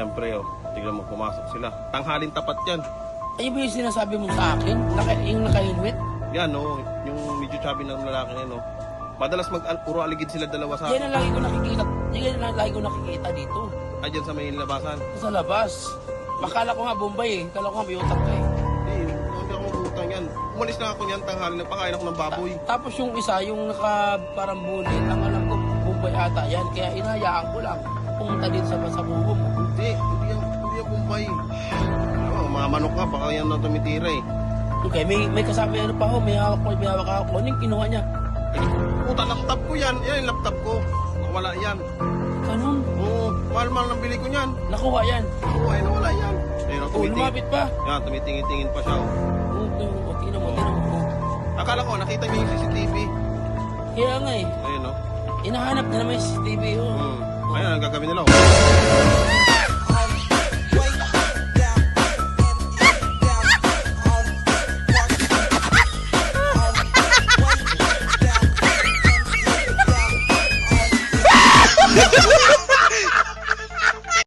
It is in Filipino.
Ayan pre, oh. Tignan mo, pumasok sila. Tanghalin tapat yan. Ayun ba yung sinasabi mo sa akin? Yung naka-helmet? Yan, oh. Yung medyo chubby ng lalaki yan, oh. Madalas puro aligid sila dalawa sa Yan ang lagi ko nakikita. Yan ang lagi ko nakikita dito. Ay, dyan sa may labasan. Sa labas. Makala ko nga Bombay eh. Kala ko nga may utak ka eh. Hindi ako magutang yan. Umalis na ako niyan, tanghali. Nagpakain ako ng baboy. Tapos yung isa, yung naka parang bulit, ang alam ko, Bombay ata yan. Kaya inayaan ko lang. Pumunta din sa buho mo. Hindi yan Bombay. Oh, mga manok nga, baka yan na tumitira eh. Okay, may kasama ano pa ho, may hawak ako. Ano yung kinuha niya? Puta, laptop ko yan. Yan yung laptop ko. Wala yan. Ganun? Oo, mahal-mahal ng bili ko niyan. Nakuha yan. Oo, ay nawala yan. Ayun, Oh, lumapit pa. Yan, tumitingin-tingin pa siya. Oh. Tingnan mo. Akala ko, nakita niya yung CCTV. Kaya nga eh. Ayun, oh. Inahanap na naman yung CCTV. Oh. Ayun, ang gagawin nila. Oh.